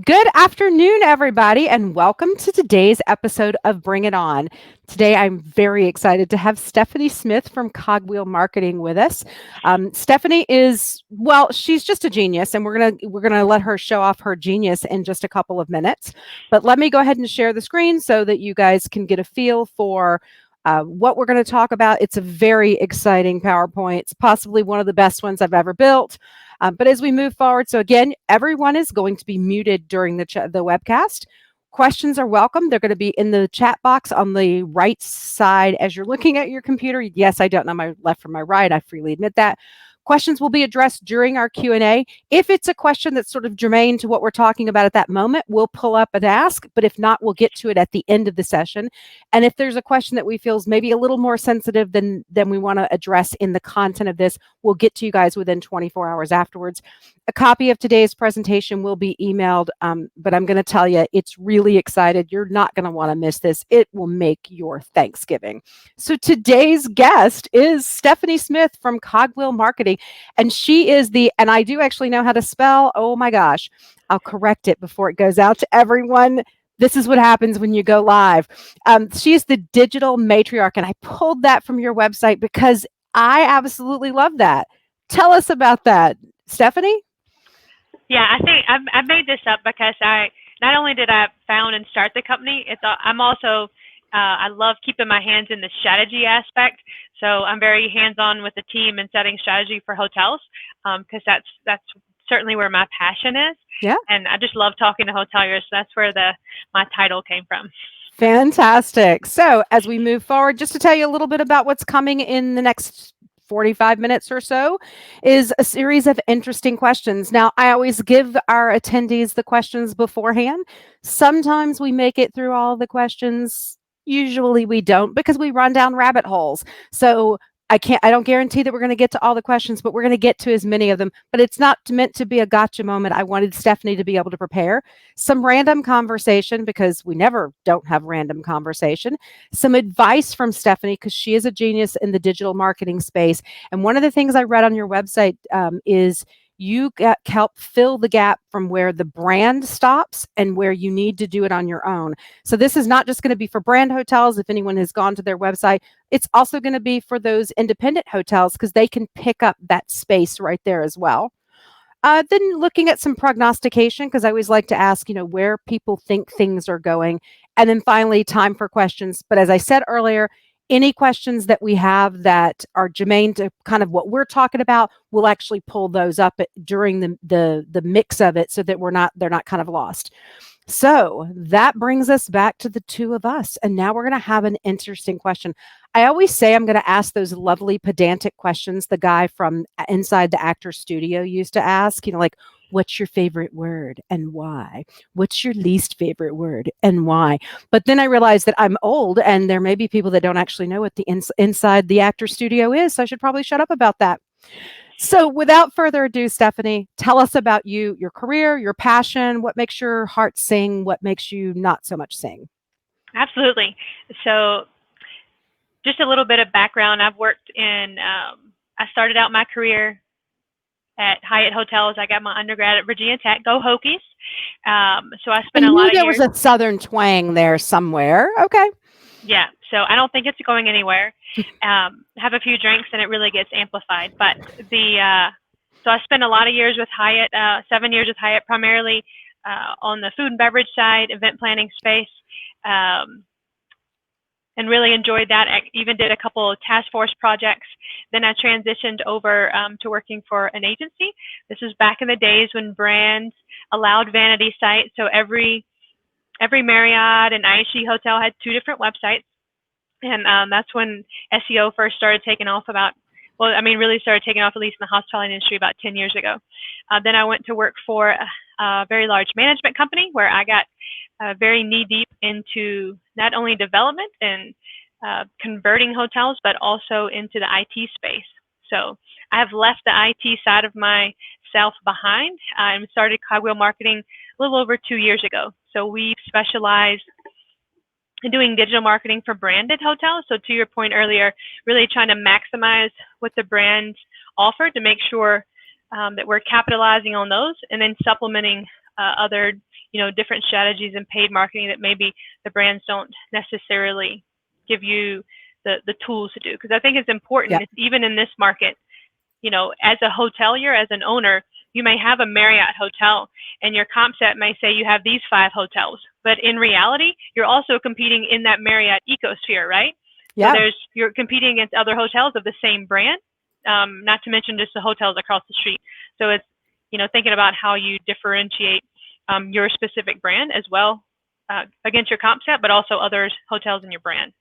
Good afternoon, everybody, and welcome to today's episode of Bring It On. Today, I'm very excited to have Stephanie Smith from Cogwheel Marketing with us. Stephanie is, well, she's just a genius, and we're gonna let her show off her genius in just a couple of minutes. But let me go ahead and share the screen so that you guys can get a feel for what we're going to talk about. It's a very exciting PowerPoint. It's possibly one of the best ones I've ever built. But as we move forward, so again, everyone is going to be muted during the webcast. Questions are welcome. They're going to be in the chat box on the right side as you're looking at your computer. Yes, I don't know my left from my right. I freely admit that. Questions will be addressed during our Q&A. If it's a question that's sort of germane to what we're talking about at that moment, we'll pull up and ask. But if not, we'll get to it at the end of the session. And if there's a question that we feel is maybe a little more sensitive than we want to address in the content of this, we'll get to you guys within 24 hours afterwards. A copy of today's presentation will be emailed, but I'm going to tell you, it's really excited. You're not going to want to miss this. It will make your Thanksgiving. So today's guest is Stephanie Smith from Cogwheel Marketing, and she is and I do actually know how to spell. Oh my gosh, I'll correct it before it goes out to everyone. This is what happens when you go live. She is the digital matriarch, and I pulled that from your website because I absolutely love that. Tell us about that, Stephanie. Yeah, I think I made this up because not only did I found and start the company, I'm also I love keeping my hands in the strategy aspect. So I'm very hands-on with the team and setting strategy for hotels because that's certainly where my passion is. Yeah. And I just love talking to hoteliers. So that's where my title came from. Fantastic. So as we move forward, just to tell you a little bit about what's coming in the next 45 minutes or so is a series of interesting questions. Now, I always give our attendees the questions beforehand. Sometimes we make it through all the questions. Usually we don't because we run down rabbit holes. So I don't guarantee that we're going to get to all the questions, but we're going to get to as many of them. But it's not meant to be a gotcha moment. I wanted Stephanie to be able to prepare some random conversation because we never don't have random conversation, some advice from Stephanie because she is a genius in the digital marketing space. And one of the things I read on your website is you help fill the gap from where the brand stops and where you need to do it on your own. So this is not just going to be for brand hotels. If anyone has gone to their website, it's also going to be for those independent hotels because they can pick up that space right there as well. Then looking at some prognostication, because I always like to ask, where people think things are going. And then finally, time for questions. But as I said earlier, any questions that we have that are germane to kind of what we're talking about, we'll actually pull those up during the mix of it so that they're not kind of lost. So that brings us back to the two of us. And now we're going to have an interesting question. I always say I'm going to ask those lovely pedantic questions the guy from inside the actor studio used to ask, like, what's your favorite word and why? What's your least favorite word and why? But then I realized that I'm old and there may be people that don't actually know what the inside the actor studio is. So I should probably shut up about that. So without further ado, Stephanie, tell us about you, your career, your passion, what makes your heart sing, what makes you not so much sing. Absolutely. So just a little bit of background. I've worked I started out my career at Hyatt Hotels. I got my undergrad at Virginia Tech. Go Hokies. So I spent a lot of years. There was a Southern twang there somewhere. Okay. Yeah. So I don't think it's going anywhere. Have a few drinks and it really gets amplified. But so I spent a lot of years with Hyatt, 7 years with Hyatt, primarily on the food and beverage side, event planning space. And really enjoyed that. I even did a couple of task force projects. Then I transitioned over to working for an agency. This was back in the days when brands allowed vanity sites. So every Marriott and IHG hotel had 2 different websites. And that's when SEO first started taking off really started taking off, at least in the hospitality industry, about 10 years ago. Then I went to work for a very large management company where I got very knee-deep into not only development and converting hotels, but also into the IT space. So I have left the IT side of myself behind and started Cogwheel Marketing a little over 2 years ago. So we specialize in doing digital marketing for branded hotels. So to your point earlier, really trying to maximize what the brand offered to make sure that we're capitalizing on those and then supplementing other different strategies and paid marketing that maybe the brands don't necessarily give you the tools to do. Because I think it's important, Yep. even in this market, as a hotelier, as an owner, you may have a Marriott hotel and your comp set may say you have these 5 hotels, but in reality, you're also competing in that Marriott ecosphere, right? Yeah. So you're competing against other hotels of the same brand, not to mention just the hotels across the street. So it's, thinking about how you differentiate your specific brand as well against your comp set, but also other hotels in your brand.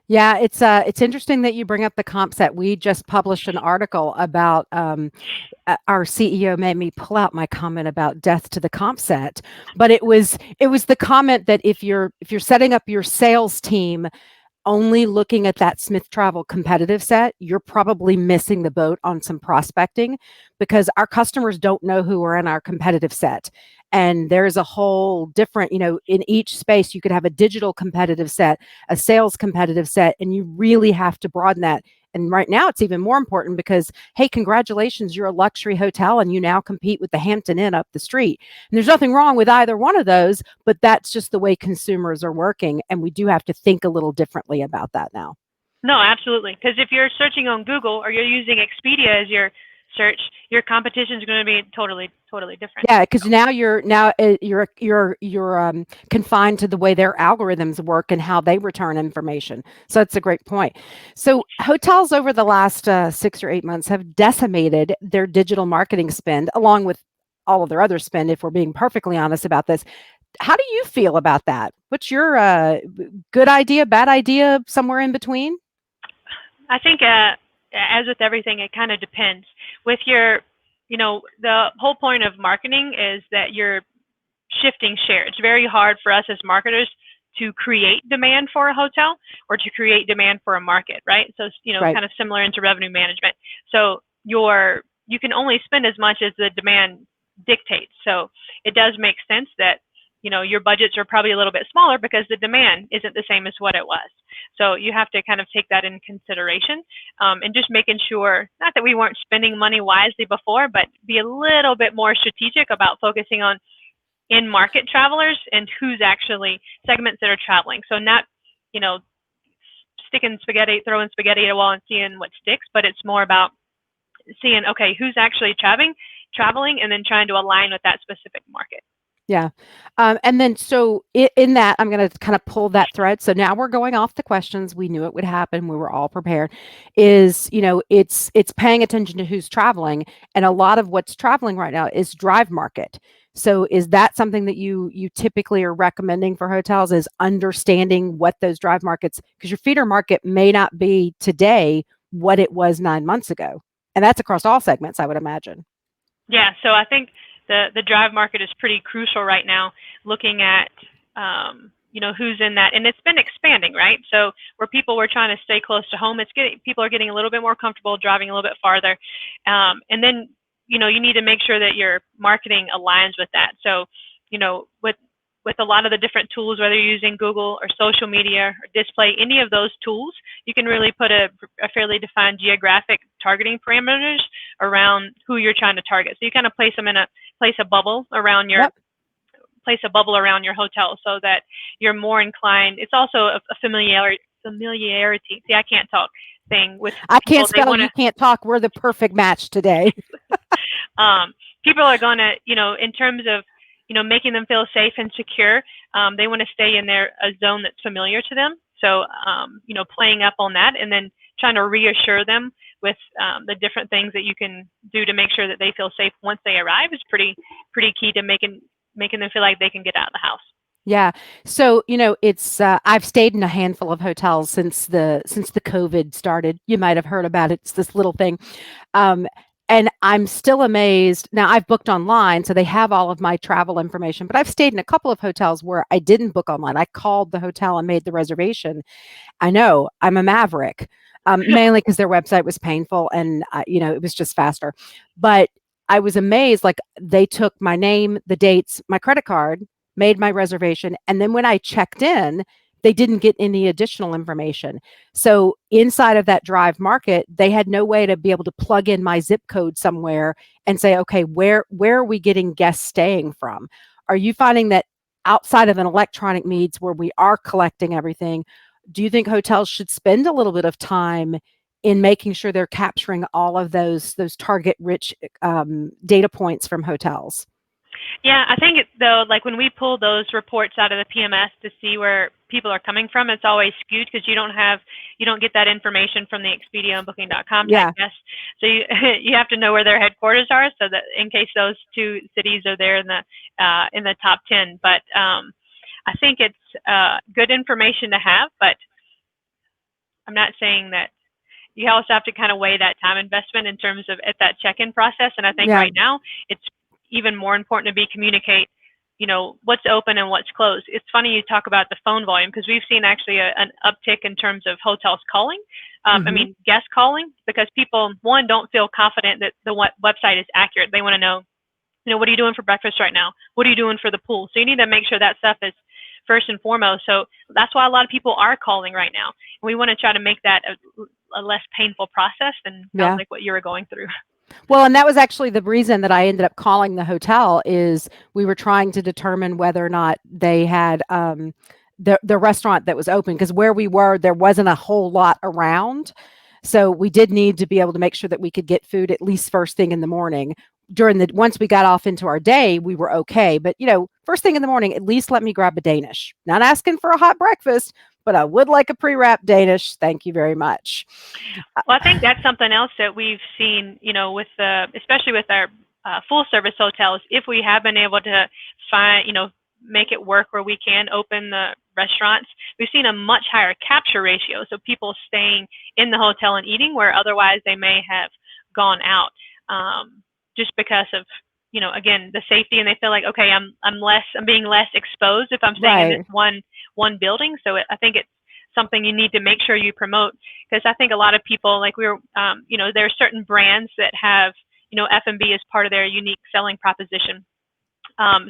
Yeah, it's interesting that you bring up the comp set. We just published an article about our CEO made me pull out my comment about death to the comp set, but it was the comment that if you're setting up your sales team only looking at that Smith Travel competitive set, you're probably missing the boat on some prospecting, because our customers don't know who are in our competitive set. And there's a whole different, in each space, you could have a digital competitive set, a sales competitive set, and you really have to broaden that. And right now it's even more important because, hey, congratulations, you're a luxury hotel and you now compete with the Hampton Inn up the street. And there's nothing wrong with either one of those, but that's just the way consumers are working. And we do have to think a little differently about that now. No, absolutely. Because if you're searching on Google or you're using Expedia as your search, your competition is going to be totally different. Yeah, because now you're confined to the way their algorithms work and how they return information. So that's a great point. So hotels over the last 6 or 8 months have decimated their digital marketing spend, along with all of their other spend. If we're being perfectly honest about this, how do you feel about that? What's your good idea, bad idea, somewhere in between? I think, as with everything, it kind of depends. With the whole point of marketing is that you're shifting share. It's very hard for us as marketers to create demand for a hotel or to create demand for a market, right? So, Right. kind of similar into revenue management. So you can only spend as much as the demand dictates. So it does make sense that, your budgets are probably a little bit smaller because the demand isn't the same as what it was. So you have to kind of take that in consideration, and just making sure, not that we weren't spending money wisely before, but be a little bit more strategic about focusing on in-market travelers and who's actually segments that are traveling. So not, throwing spaghetti at a wall and seeing what sticks, but it's more about seeing, okay, who's actually traveling, and then trying to align with that specific market. Yeah. And then so in that, I'm going to kind of pull that thread. So now we're going off the questions. We knew it would happen. We were all prepared. It's paying attention to who's traveling. And a lot of what's traveling right now is drive market. So is that something that you typically are recommending for hotels, is understanding what those drive markets, because your feeder market may not be today what it was 9 months ago. And that's across all segments, I would imagine. Yeah. So I think the drive market is pretty crucial right now, looking at, who's in that. And it's been expanding, right? So where people were trying to stay close to home, people are getting a little bit more comfortable driving a little bit farther. And then, you need to make sure that your marketing aligns with that. So, with a lot of the different tools, whether you're using Google or social media or display, any of those tools, you can really put a fairly defined geographic targeting parameters around who you're trying to target. So you kind of place a bubble around your hotel, so that you're more inclined. It's also a familiarity. See, I can't talk thing with I people. can't spell, you can't talk. We're the perfect match today. People are going to, in terms of, making them feel safe and secure, they want to stay in a zone that's familiar to them. So, playing up on that, and then trying to reassure them with the different things that you can do to make sure that they feel safe once they arrive is pretty key to making them feel like they can get out of the house. Yeah. So, it's I've stayed in a handful of hotels since the COVID started. You might have heard about it. It's this little thing. And I'm still amazed. Now, I've booked online, so they have all of my travel information, but I've stayed in a couple of hotels where I didn't book online. I called the hotel and made the reservation. I know I'm a maverick, mainly because their website was painful and, it was just faster. But I was amazed, like they took my name, the dates, my credit card, made my reservation. And then when I checked in, they didn't get any additional information. So inside of that drive market, they had no way to be able to plug in my zip code somewhere and say, okay, where are we getting guests staying from? Are you finding that outside of an electronic means where we are collecting everything, do you think hotels should spend a little bit of time in making sure they're capturing all of those target rich data points from hotels? Yeah, I think though, like when we pull those reports out of the PMS to see where people are coming from, it's always skewed because you don't get that information from the Expedia and Booking.com type Yeah. guests. So you you have to know where their headquarters are, so that in case those two cities are there in the top 10. But I think it's good information to have, but I'm not saying that. You also have to kind of weigh that time investment in terms of at that check-in process. And I think Yeah. right now it's even more important to communicate, what's open and what's closed. It's funny you talk about the phone volume because we've seen actually an uptick in terms of hotels calling. Guests calling, because people, one, don't feel confident that the website is accurate. They want to know, what are you doing for breakfast right now? What are you doing for the pool? So you need to make sure that stuff is first and foremost. So that's why a lot of people are calling right now. And we want to try to make that a less painful process than sounds like what you were going through. Well, and that was actually the reason that I ended up calling the hotel, is we were trying to determine whether or not they had the restaurant that was open, because where we were, there wasn't a whole lot around. So we did need to be able to make sure that we could get food at least first thing in the morning. Once we got off into our day, we were okay. But, first thing in the morning, at least let me grab a Danish. Not asking for a hot breakfast, but I would like a pre-wrapped Danish. Thank you very much. Well, I think that's something else that we've seen, especially with our full service hotels, if we have been able to find, make it work where we can open the restaurants, we've seen a much higher capture ratio. So people staying in the hotel and eating where otherwise they may have gone out, just because of, again, the safety, and they feel like, okay, I'm being less exposed if I'm staying in this one building. So I think it's something you need to make sure you promote, because I think a lot of people, like there are certain brands that have, F&B as part of their unique selling proposition.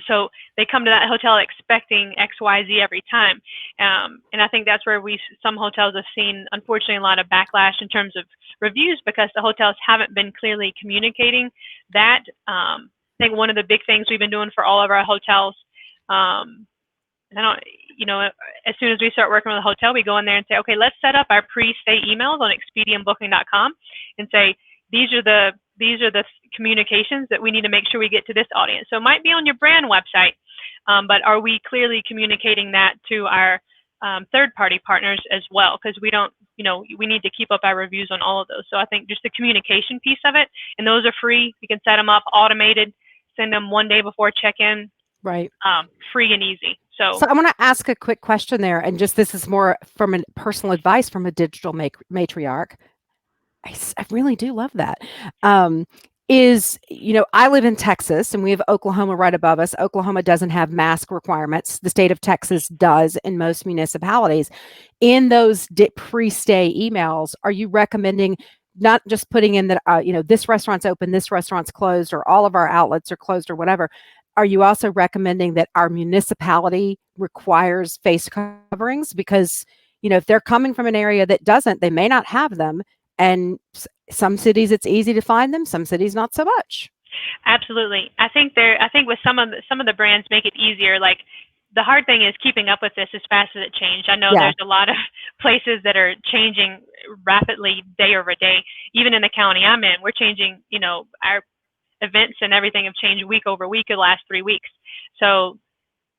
So they come to that hotel expecting X, Y, Z every time. And I think that's where some hotels have seen, unfortunately, a lot of backlash in terms of reviews, because the hotels haven't been clearly communicating that. I think one of the big things we've been doing for all of our hotels, as soon as we start working with a hotel, we go in there and say, okay, let's set up our pre-stay emails on Expedia and Booking.com and say, these are the communications that we need to make sure we get to this audience. So it might be on your brand website, but are we clearly communicating that to our third-party partners as well? Because we don't, we need to keep up our reviews on all of those. So I think just the communication piece of it, and those are free. You can set them up automated, send them one day before check-in. Right. Free and easy. So I want to ask a quick question there, and this is more from a personal advice from a digital matriarch. I really do love that. I live in Texas and we have Oklahoma right above us. Oklahoma doesn't have mask requirements. The state of Texas does in most municipalities. In those pre-stay emails, are you recommending not just putting in that, this restaurant's open, this restaurant's closed, or all of our outlets are closed or whatever? Are you also recommending that our municipality requires face coverings? Because, if they're coming from an area that doesn't, they may not have them. And some cities it's easy to find them, some cities not so much. Absolutely. I think with some of the brands make it easier. Like, the hard thing is keeping up with this as fast as it changed. I know there's a lot of places that are changing rapidly day over day. Even in the county I'm in, we're changing, our events and everything have changed week over week in the last 3 weeks. So,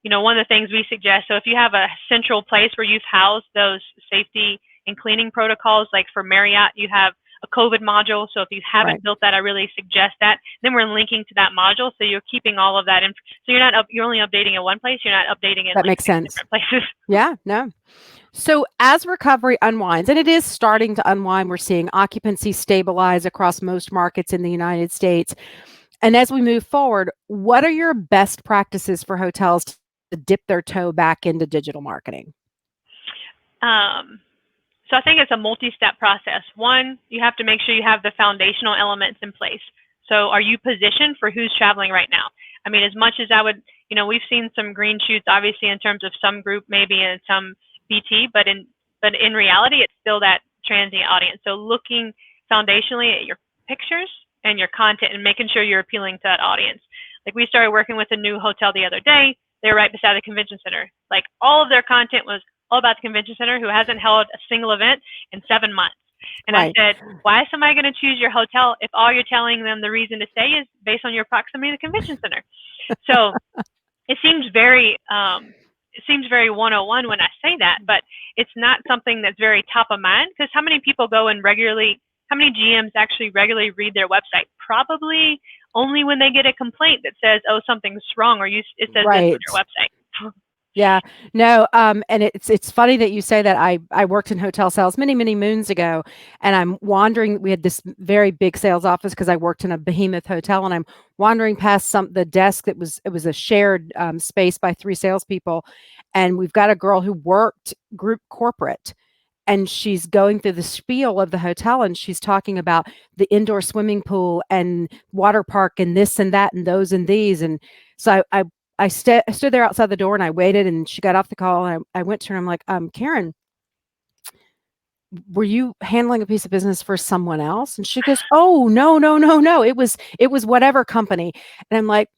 one of the things we suggest, so if you have a central place where you've housed those safety and cleaning protocols, like for Marriott, you have a COVID module. So if you haven't built that, I really suggest that. Then we're linking to that module, so you're keeping all of that in. So you're only updating in one place. You're not updating in that makes sense. Different places. Yeah, no. So as recovery unwinds, and it is starting to unwind, we're seeing occupancy stabilize across most markets in the United States. And as we move forward, what are your best practices for hotels to dip their toe back into digital marketing? So I think it's a multi-step process. One, you have to make sure you have the foundational elements in place. So are you positioned for who's traveling right now? I mean, as much as I would, we've seen some green shoots, obviously, in terms of some group maybe and some BT, but in reality, it's still that transient audience. So looking foundationally at your pictures and your content and making sure you're appealing to that audience. Like, we started working with a new hotel the other day. they were right beside the convention center. Like all of their content was all about the convention center, who hasn't held a single event in 7 months. And I Right. said, why is somebody going to choose your hotel if all you're telling them the reason to stay is based on your proximity to the convention center? So it seems very 101 when I say that, but it's not something that's very top of mind, because how many people go and how many GMs actually regularly read their website? Probably only when they get a complaint that says, oh, something's wrong, or it says this on Right. your website. Yeah, no, and it's funny that you say that. I worked in hotel sales many moons ago, and I'm wandering. We had this very big sales office because I worked in a behemoth hotel, and I'm wandering past the desk that it was a shared space by 3 salespeople, and we've got a girl who worked group corporate, and she's going through the spiel of the hotel, and she's talking about the indoor swimming pool and water park and this and that and those and these. And so I stood there outside the door and I waited, and she got off the call, and I went to her and I'm like, Karen, were you handling a piece of business for someone else? And she goes, oh, no. It was whatever company. And I'm like,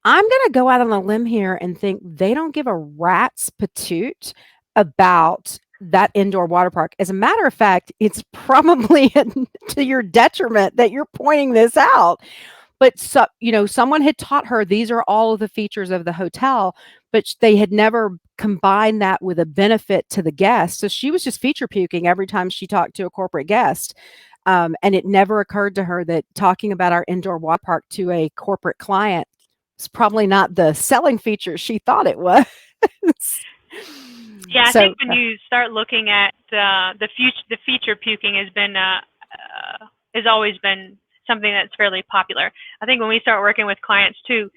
I'm going to go out on a limb here and think they don't give a rat's patoot about that indoor water park. As a matter of fact, it's probably to your detriment that you're pointing this out. But someone had taught her these are all of the features of the hotel, but they had never combined that with a benefit to the guest. So she was just feature puking every time she talked to a corporate guest. And it never occurred to her that talking about our indoor water park to a corporate client is probably not the selling feature she thought it was. Yeah, I So, think when you start looking at the feature puking has always been something that's fairly popular. I think when we start working with clients too,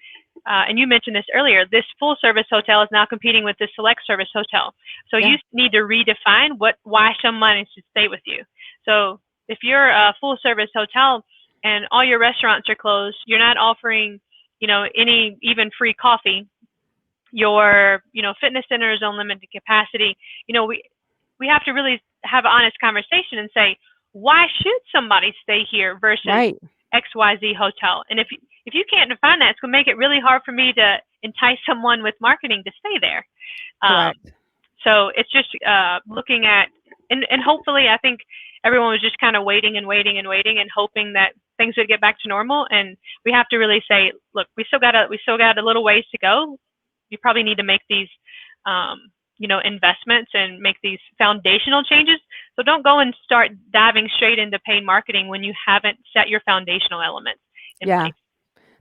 and you mentioned this earlier, this full service hotel is now competing with this select service hotel. So yeah, you need to redefine why someone should stay with you. So if you're a full service hotel and all your restaurants are closed, you're not offering, any even free coffee. Your, fitness center is on limited capacity. We have to really have an honest conversation and say, why should somebody stay here versus right, XYZ hotel? And if you can't define that, it's going to make it really hard for me to entice someone with marketing to stay there. correct. So it's just looking at, and hopefully I think everyone was just kind of waiting and hoping that things would get back to normal. And we have to really say, look, we still got a little ways to go. You probably need to make these investments and make these foundational changes. So don't go and start diving straight into paid marketing when you haven't set your foundational elements in place.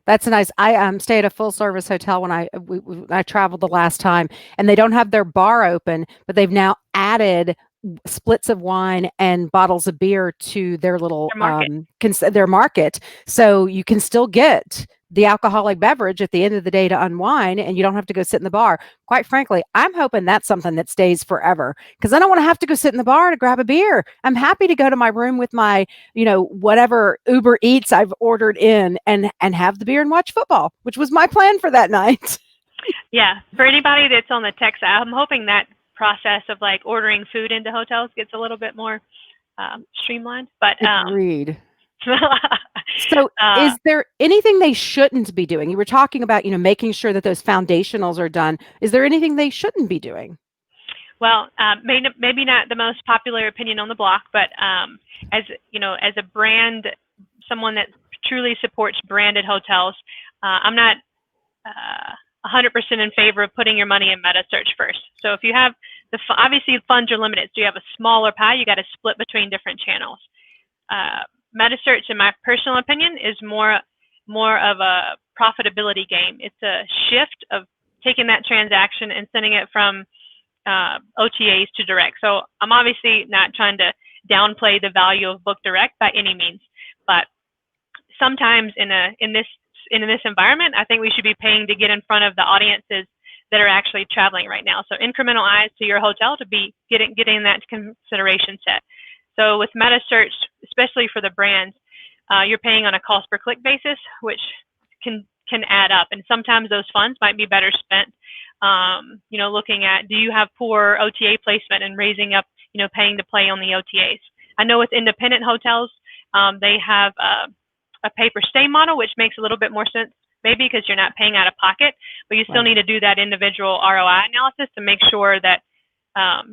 That's nice. I stay at a full service hotel when I traveled the last time, and they don't have their bar open, but they've now added splits of wine and bottles of beer to their little Their market. their market, so you can still get the alcoholic beverage at the end of the day to unwind, and you don't have to go sit in the bar. Quite frankly, I'm hoping that's something that stays forever, because I don't want to have to go sit in the bar to grab a beer. I'm happy to go to my room with my, whatever Uber Eats I've ordered in, and have the beer and watch football, which was my plan for that night. Yeah, for anybody that's on the tech side, I'm hoping that process of like ordering food into hotels gets a little bit more streamlined. But Agreed. So is there anything they shouldn't be doing? You were talking about, making sure that those foundationals are done. Is there anything they shouldn't be doing? Well, maybe not the most popular opinion on the block, but as a brand, someone that truly supports branded hotels, I'm not 100% in favor of putting your money in meta search first. So if you have obviously funds are limited, so you have a smaller pie, you got to split between different channels. Meta search, in my personal opinion, is more of a profitability game. It's a shift of taking that transaction and sending it from OTAs to direct. So I'm obviously not trying to downplay the value of book direct by any means, but sometimes in this environment, I think we should be paying to get in front of the audiences that are actually traveling right now. So incremental eyes to your hotel to be getting that consideration set. So with meta search, especially for the brands, you're paying on a cost per click basis, which can add up. And sometimes those funds might be better spent, looking at, do you have poor OTA placement and raising up, paying to play on the OTAs. I know with independent hotels, they have a pay per stay model, which makes a little bit more sense maybe because you're not paying out of pocket, but you still need to do that individual ROI analysis to make sure that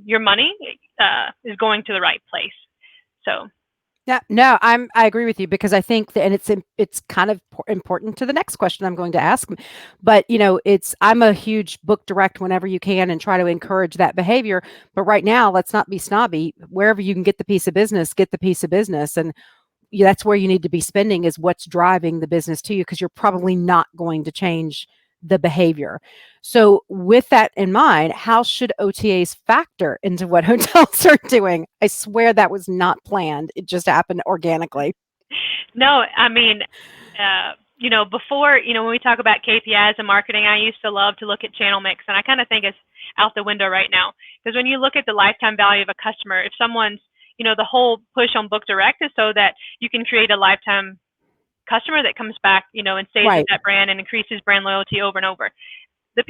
your money is going to the right place. So. Yeah, no, I agree with you because I think that, and it's kind of important to the next question I'm going to ask. But I'm a huge book direct whenever you can and try to encourage that behavior. But right now, let's not be snobby. Wherever you can get the piece of business, get the piece of business, and that's where you need to be spending is what's driving the business to you because you're probably not going to change the behavior. So with that in mind, how should OTAs factor into what hotels are doing? I swear that was not planned. It just happened organically. No, I mean, before, when we talk about KPIs and marketing, I used to love to look at channel mix, and I kind of think it's out the window right now. Because when you look at the lifetime value of a customer, if someone's, the whole push on Book Direct is so that you can create a lifetime customer that comes back, and stays with that brand and increases brand loyalty over and over. Some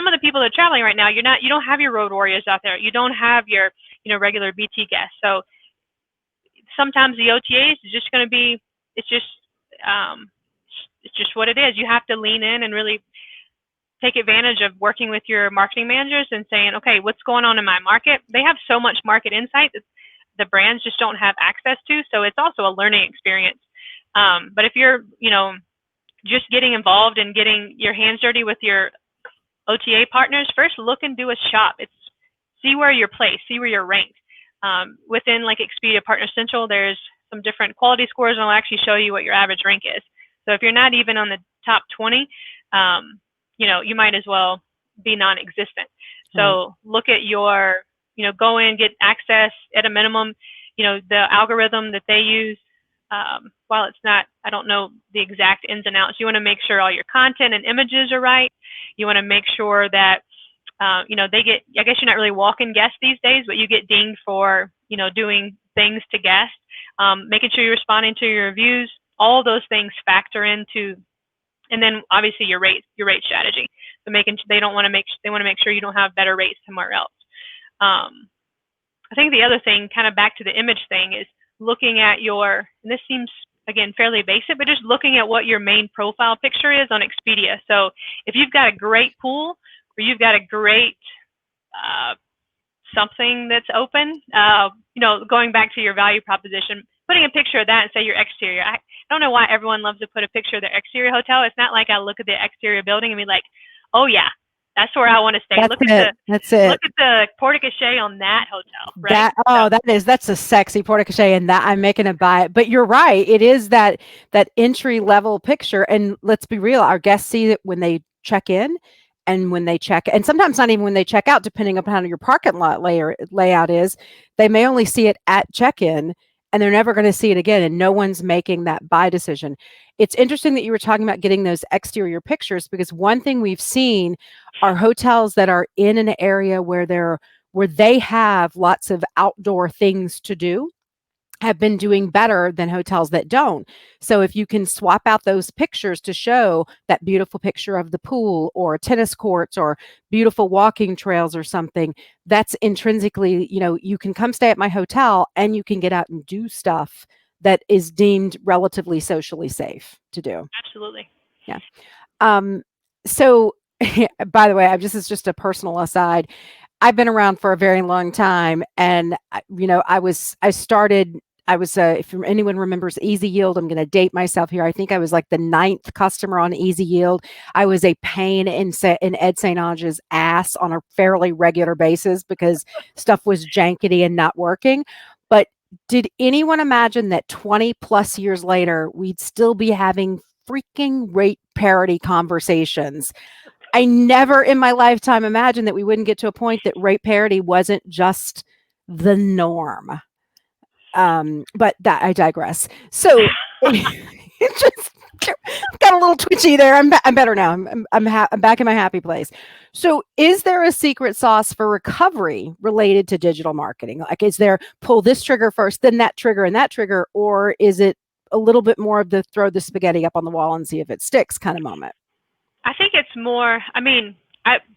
of the people that are traveling right now, you don't have your road warriors out there. You don't have your, regular BT guests. So sometimes the OTAs is just going to be, it's just what it is. You have to lean in and really take advantage of working with your marketing managers and saying, okay, what's going on in my market? They have so much market insight that the brands just don't have access to. So it's also a learning experience. But if you're, just getting involved and getting your hands dirty with your OTA partners, first look and do a shop. See where you're placed, see where you're ranked. Within like Expedia Partner Central, there's some different quality scores, and I'll actually show you what your average rank is. So if you're not even on the top 20, you might as well be non-existent. So look at your, go in, get access at a minimum. The algorithm that they use, while it's not, I don't know the exact ins and outs, you want to make sure all your content and images are right. You want to make sure that, they get, I guess you're not really walking guests these days, but you get dinged for, doing things to guests, making sure you're responding to your reviews. All those things factor into, and then obviously your rate strategy. So they want to make sure you don't have better rates somewhere else. I think the other thing, kind of back to the image thing, is looking at and this seems, again, fairly basic, but just looking at what your main profile picture is on Expedia. So if you've got a great pool, or you've got a great something that's open, going back to your value proposition, putting a picture of that and say your exterior. I don't know why everyone loves to put a picture of their exterior hotel. It's not like I look at the exterior building and be like, oh yeah, that's where I want to stay. That's it. Look at the porte cochere on that hotel, right? That's a sexy porte cochere, and that I'm making a buy it. But you're right. It is that entry level picture. And let's be real, our guests see it when they check in and when they check, and sometimes not even when they check out, depending upon how your parking lot layout is. They may only see it at check-in, and they're never going to see it again, and no one's making that buy decision. It's interesting that you were talking about getting those exterior pictures, because one thing we've seen are hotels that are in an area where they have lots of outdoor things to do have been doing better than hotels that don't. So if you can swap out those pictures to show that beautiful picture of the pool or tennis courts or beautiful walking trails or something, that's intrinsically, you can come stay at my hotel and you can get out and do stuff that is deemed relatively socially safe to do. Absolutely. Yeah. So by the way, this is just a personal aside. I've been around for a very long time, and if anyone remembers Easy Yield, I'm going to date myself here. I think I was like the 9th customer on Easy Yield. I was a pain in Ed St. Ange's ass on a fairly regular basis because stuff was jankety and not working. But did anyone imagine that 20 plus years later, we'd still be having freaking rate parity conversations? I never in my lifetime imagined that we wouldn't get to a point that rate parity wasn't just the norm. But that I digress. So it just got a little twitchy there. I'm better now. I'm back in my happy place. So is there a secret sauce for recovery related to digital marketing? Like, is there pull this trigger first, then that trigger and that trigger, or is it a little bit more of the throw the spaghetti up on the wall and see if it sticks kind of moment? I think it's more,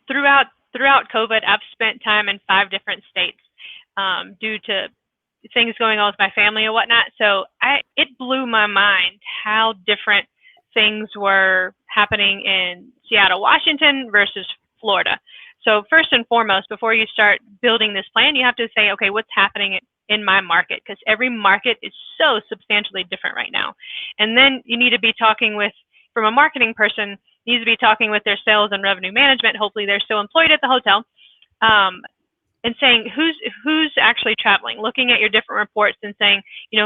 throughout COVID, I've spent time in 5 different states due to things going on with my family and whatnot. So it blew my mind how different things were, happening in Seattle, Washington versus Florida. So first and foremost, before you start building this plan, you have to say, okay, what's happening in my market? Because every market is so substantially different right now. And then you need to be talking with, from a marketing person, needs to be talking with their sales and revenue management. Hopefully they're still employed at the hotel. And saying who's actually traveling, looking at your different reports and saying,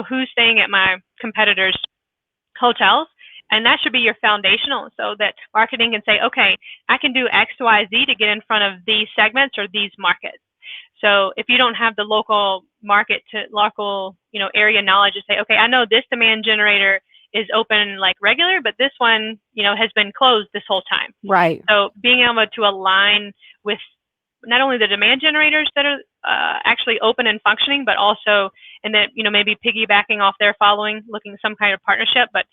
who's staying at my competitors' hotels. And that should be your foundational, so that marketing can say, okay, I can do X, Y, Z to get in front of these segments or these markets. So if you don't have the local market to local, area knowledge to say, okay, I know this demand generator is open like regular, but this one, has been closed this whole time. Right. So being able to align with not only the demand generators that are actually open and functioning, but also, and then, maybe piggybacking off their following, looking some kind of partnership, but,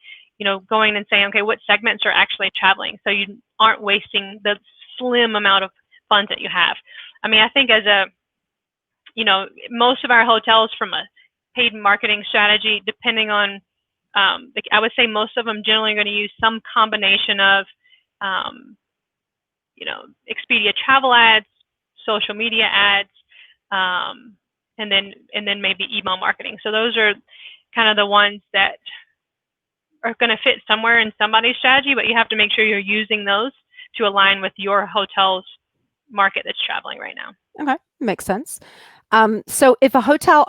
going and saying, okay, what segments are actually traveling? So you aren't wasting the slim amount of funds that you have. I mean, I think as most of our hotels from a paid marketing strategy, depending on, I would say most of them generally are going to use some combination of, Expedia travel ads, social media ads, and then maybe email marketing. So those are kind of the ones that are going to fit somewhere in somebody's strategy, but you have to make sure you're using those to align with your hotel's market that's traveling right now. Okay, makes sense. So if a hotel,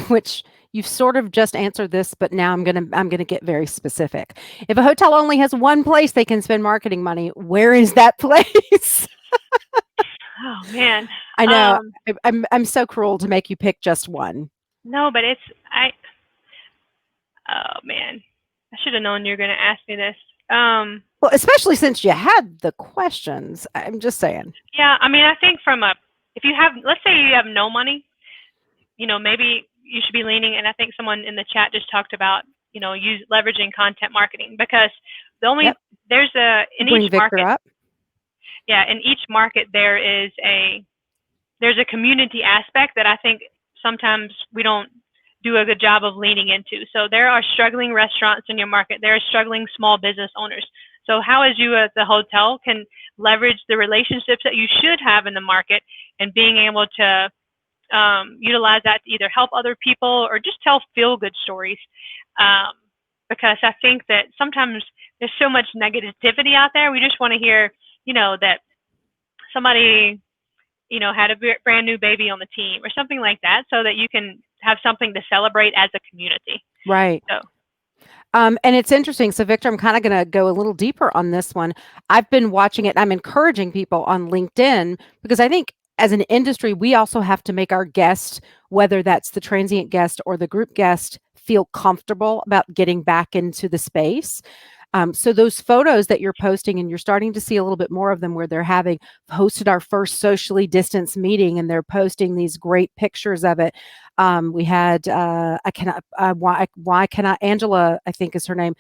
which you've sort of just answered this, but now I'm gonna get very specific. If a hotel only has one place they can spend marketing money, where is that place? Oh man, I know. I'm so cruel to make you pick just one. No, but oh man, I should have known you were going to ask me this. Well, especially since you had the questions. I'm just saying. Yeah, I mean, I think if you have, let's say you have no money, maybe you should be leaning, and I think someone in the chat just talked about, leveraging content marketing, because there's in Bring each Victor market. Up. Yeah, in each market there's a community aspect that I think sometimes we don't do a good job of leaning into. So there are struggling restaurants in your market. There are struggling small business owners. So how as you as the hotel can leverage the relationships that you should have in the market and being able to utilize that to either help other people or just tell feel-good stories. Because I think that sometimes there's so much negativity out there. We just want to hear, that somebody, had a brand new baby on the team or something like that, so that you can have something to celebrate as a community. Right. So. And it's interesting. So, Victor, I'm kind of going to go a little deeper on this one. I've been watching it. I'm encouraging people on LinkedIn because I think as an industry, we also have to make our guest, whether that's the transient guest or the group guest, feel comfortable about getting back into the space. So those photos that you're posting, and you're starting to see a little bit more of them where they're having hosted our first socially distanced meeting and they're posting these great pictures of it. We had, why cannot Angela, I think is her name,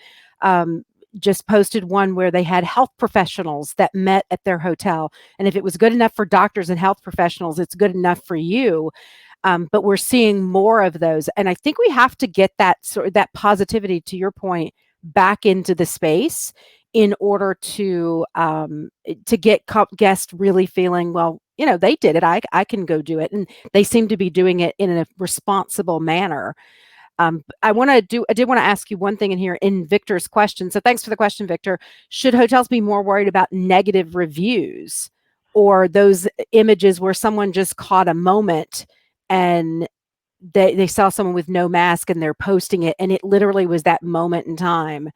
just posted one where they had health professionals that met at their hotel. And if it was good enough for doctors and health professionals, it's good enough for you. But we're seeing more of those. And I think we have to get that positivity, to your point, back into the space in order to get guests really feeling, well, they did it. I can go do it. And they seem to be doing it in a responsible manner. I did want to ask you one thing in here in Victor's question. So thanks for the question, Victor. Should hotels be more worried about negative reviews or those images where someone just caught a moment and they saw someone with no mask and they're posting it, and it literally was that moment in time,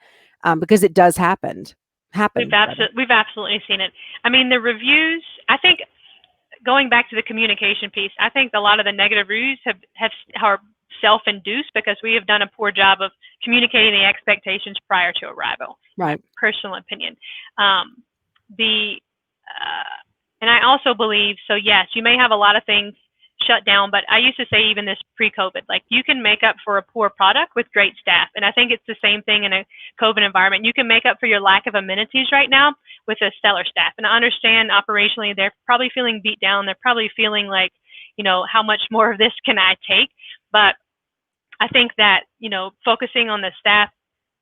because it does happen. We've absolutely seen it. I mean, the reviews, I think, going back to the communication piece, I think a lot of the negative reviews are self-induced because we have done a poor job of communicating the expectations prior to arrival. Right. Personal opinion. And I also believe, so yes, you may have a lot of things shut down, but I used to say even this pre-COVID, like you can make up for a poor product with great staff. And I think it's the same thing in a COVID environment. You can make up for your lack of amenities right now with a stellar staff. And I understand operationally, they're probably feeling beat down. They're probably feeling like, how much more of this can I take? But I think that, focusing on the staff,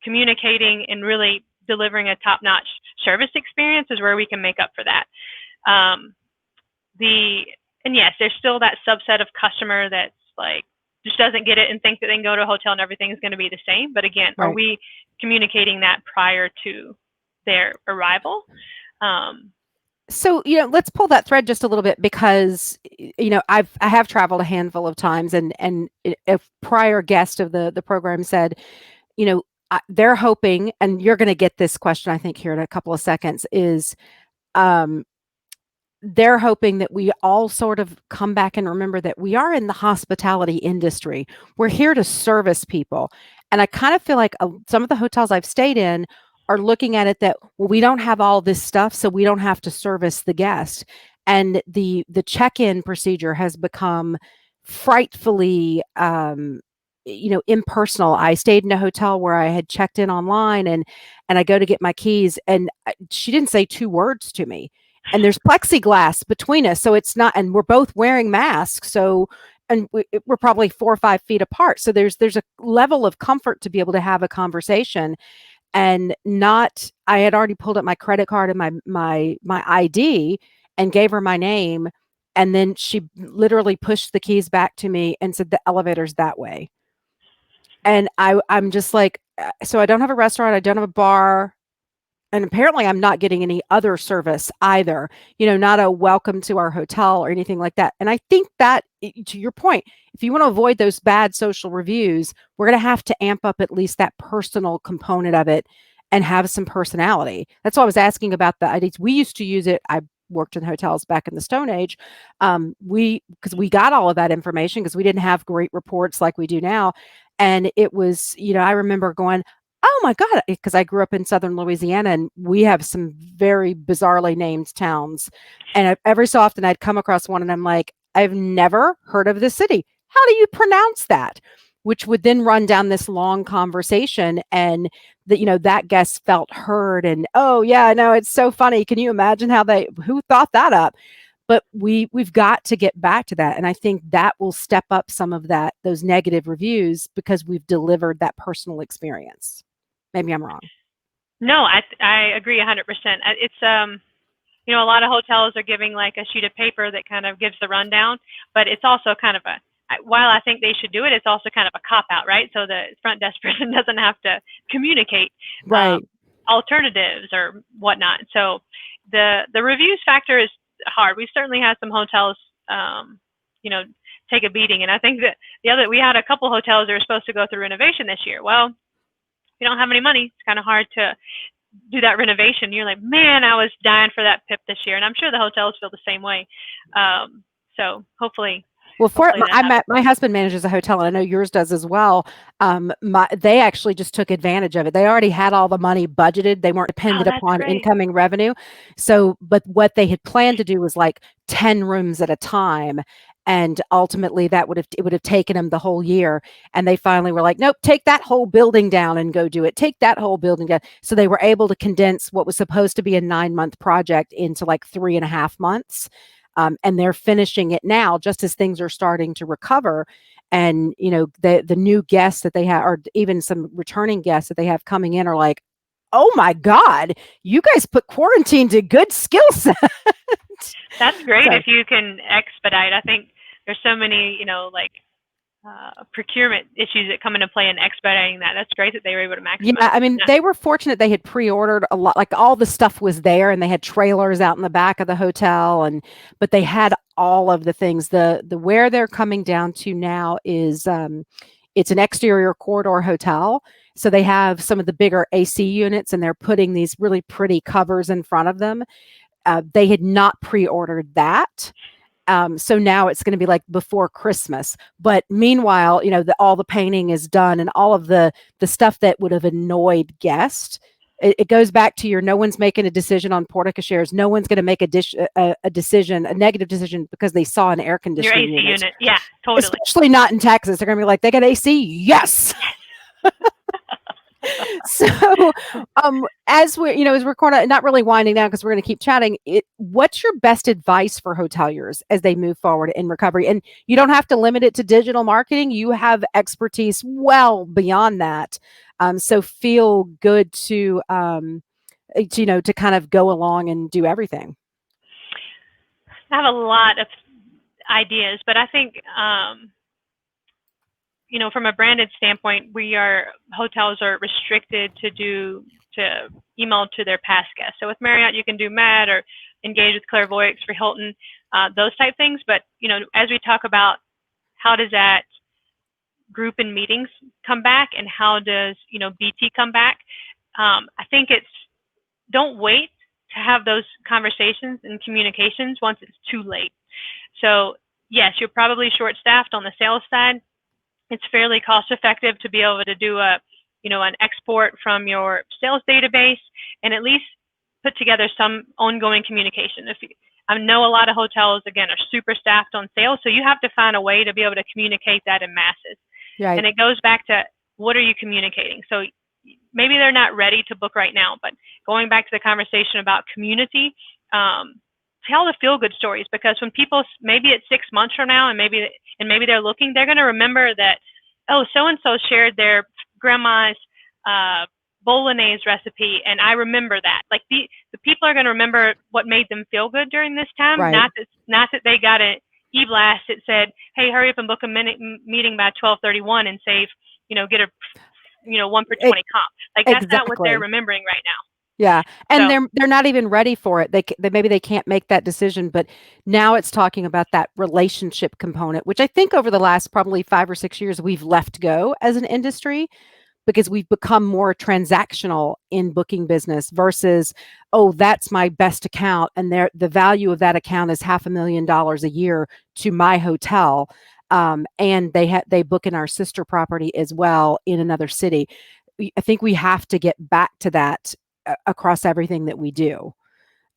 communicating and really delivering a top-notch service experience is where we can make up for that. And yes, there's still that subset of customer that's like just doesn't get it and think that they can go to a hotel and everything's going to be the same. But again, Right. are we communicating that prior to their arrival? So, let's pull that thread just a little bit, because, I have traveled a handful of times, and a prior guest of the program said, they're hoping, and you're going to get this question, I think, here in a couple of seconds, is, they're hoping that we all sort of come back and remember that we are in the hospitality industry. We're here to service people. And I kind of feel like some of the hotels I've stayed in are looking at it that, well, we don't have all this stuff, so we don't have to service the guest. And the check-in procedure has become frightfully impersonal. I stayed in a hotel where I had checked in online, and I go to get my keys, and she didn't say 2 words to me. And there's plexiglass between us, so it's not, and we're both wearing masks, so, and we're probably 4 or 5 feet apart. So there's a level of comfort to be able to have a conversation, and not, I had already pulled up my credit card and my ID and gave her my name, and then she literally pushed the keys back to me and said, the elevator's that way. And I'm just like, so I don't have a restaurant, I don't have a bar, and apparently I'm not getting any other service either, not a welcome to our hotel or anything like that. And I think that, to your point, if you want to avoid those bad social reviews, we're going to have to amp up at least that personal component of it and have some personality. That's why I was asking about the IDs. We used to use it. I worked in hotels back in the Stone Age. Because we got all of that information because we didn't have great reports like we do now. And it was, I remember going, oh my God, because I grew up in Southern Louisiana, and we have some very bizarrely named towns. And every so often I'd come across one and I'm like, I've never heard of this city. How do you pronounce that? Which would then run down this long conversation, and that guest felt heard, and, oh yeah, no, it's so funny. Can you imagine who thought that up? But we've got to get back to that. And I think that will step up some of those negative reviews, because we've delivered that personal experience. Maybe I'm wrong. No, I agree 100%. It's, a lot of hotels are giving like a sheet of paper that kind of gives the rundown, but it's also kind of while I think they should do it, it's also kind of a cop-out, right? So the front desk person doesn't have to communicate alternatives or whatnot. So the reviews factor is hard. We've certainly had some hotels, take a beating. And I think that we had a couple hotels that were supposed to go through renovation this year. Well, we don't have any money. It's kind of hard to do that renovation. You're like, man, I was dying for that PIP this year. And I'm sure the hotels feel the same way. So hopefully. Well, my husband manages a hotel, and I know yours does as well. They actually just took advantage of it. They already had all the money budgeted. They weren't dependent upon incoming revenue. So, but what they had planned to do was like 10 rooms at a time. And ultimately it would have taken them the whole year. And they finally were like, nope, take that whole building down and go do it. Take that whole building down. So they were able to condense what was supposed to be a 9-month project into like 3.5 months. And they're finishing it now, just as things are starting to recover. And, the new guests that they have, or even some returning guests that they have coming in, are like, oh my God, you guys put quarantine to good skill set. That's great. If you can expedite. I think there's so many, procurement issues that come into play in expediting that. That's great that they were able to maximize. Yeah, I mean, they were fortunate. They had pre-ordered a lot, like all the stuff was there, and they had trailers out in the back of the hotel, but they had all of the things. The where they're coming down to now is it's an exterior corridor hotel. So they have some of the bigger AC units, and they're putting these really pretty covers in front of them. They had not pre-ordered that. So now it's going to be like before Christmas. But meanwhile, all the painting is done, and all of the stuff that would have annoyed guests. It goes back to no one's making a decision on portico shares. No one's going to make a negative decision because they saw an air conditioning unit. Yeah, totally. Especially not in Texas. They're going to be like, they got AC? Yes. So, as we're not really winding down, because we're going to keep chatting, what's your best advice for hoteliers as they move forward in recovery? And you don't have to limit it to digital marketing. You have expertise well beyond that. So feel good to kind of go along and do everything. I have a lot of ideas, but I think from a branded standpoint, hotels are restricted to email to their past guests. So with Marriott, you can do Matt or engage with clairvoyance for Hilton, those type things. But as we talk about how does that group and meetings come back, and how does BT come back, I think don't wait to have those conversations and communications once it's too late. So yes, you're probably short-staffed on the sales side. It's fairly cost-effective to be able to do an export from your sales database and at least put together some ongoing communication. I know a lot of hotels, again, are super staffed on sales, so you have to find a way to be able to communicate that in masses. Right. And it goes back to, what are you communicating? So maybe they're not ready to book right now, but going back to the conversation about community, tell the feel-good stories, because when people, maybe it's 6 months from now, and maybe they're looking, they're going to remember that, oh, so-and-so shared their grandma's bolognese recipe, and I remember that. Like the people are going to remember what made them feel good during this time, Right. not that they got an e-blast that said, hey, hurry up and book a meeting by 12:31 and save, get a 1 for 20 comp. Like that's not what they're remembering right now. Yeah. And they're not even ready for it. Maybe they can't make that decision, but now it's talking about that relationship component, which I think over the last probably 5 or 6 years we've left go as an industry, because we've become more transactional in booking business versus, oh, that's my best account, and the value of that account is $500,000 a year to my hotel. And they book in our sister property as well in another city. I think we have to get back to that across everything that we do.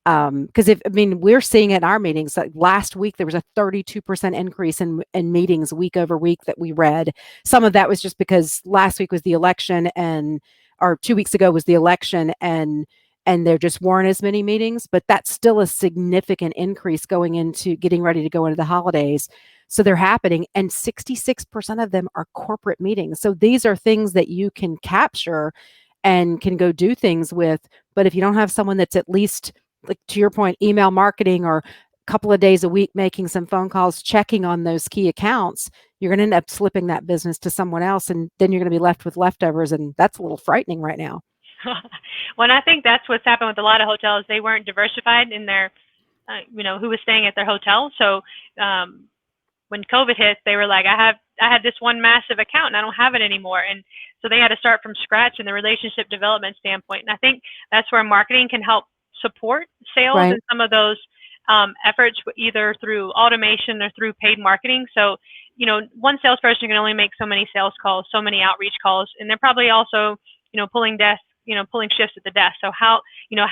Because we're seeing it in our meetings. Like last week, there was a 32% increase in meetings week over week that we read. Some of that was just because last week was the election, or 2 weeks ago was the election, and there just weren't as many meetings. But that's still a significant increase getting ready to go into the holidays. So they're happening, and 66% of them are corporate meetings. So these are things that you can capture and can go do things with. But if you don't have someone that's at least, like to your point, email marketing, or a couple of days a week making some phone calls, checking on those key accounts, you're going to end up slipping that business to someone else, and then you're going to be left with leftovers, and that's a little frightening right now. Well, I think that's what's happened with a lot of hotels. They weren't diversified in their, who was staying at their hotel. So when COVID hit, they were like, I had this one massive account and I don't have it anymore. And so they had to start from scratch in the relationship development standpoint. And I think that's where marketing can help support sales Right. and some of those efforts, either through automation or through paid marketing. So, one salesperson can only make so many sales calls, so many outreach calls, and they're probably also, pulling shifts at the desk. So how,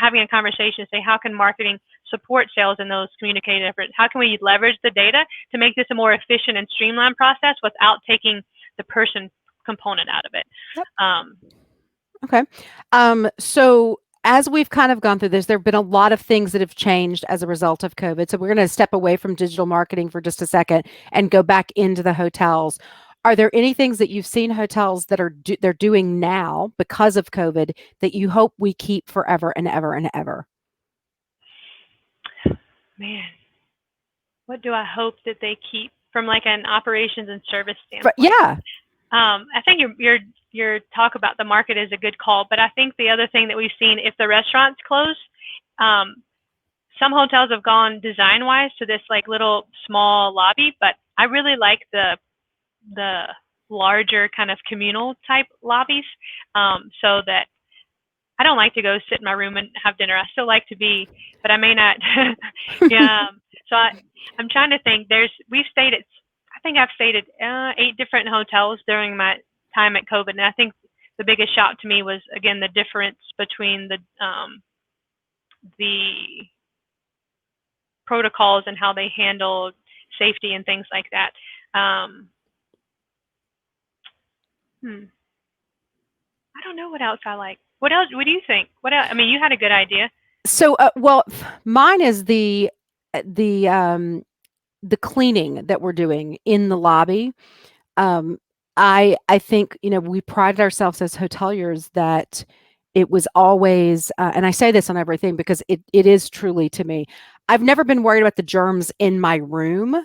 having a conversation, say, how can marketing support sales in those communicated efforts? How can we leverage the data to make this a more efficient and streamlined process without taking the person component out of it? Yep. Okay. So as we've kind of gone through this, there have been a lot of things that have changed as a result of COVID. So we're going to step away from digital marketing for just a second and go back into the hotels. Are there any things that you've seen hotels that they're doing now because of COVID that you hope we keep forever and ever and ever? Man, what do I hope that they keep from like an operations and service standpoint? Yeah. I think your talk about the market is a good call, but I think the other thing that we've seen, if the restaurants close, some hotels have gone design-wise to this like little small lobby, but I really like the larger kind of communal type lobbies, so that I don't like to go sit in my room and have dinner. I still like to be, but I may not. Yeah. So I'm trying to think. I think I've stayed at 8 different hotels during my time at COVID, and I think the biggest shock to me was, again, the difference between the protocols and how they handled safety and things like that. I don't know what else I like. What else? What do you think? What else? I mean, you had a good idea. So, well, mine is the cleaning that we're doing in the lobby. I think, we prided ourselves as hoteliers that it was always, and I say this on everything because it is truly to me. I've never been worried about the germs in my room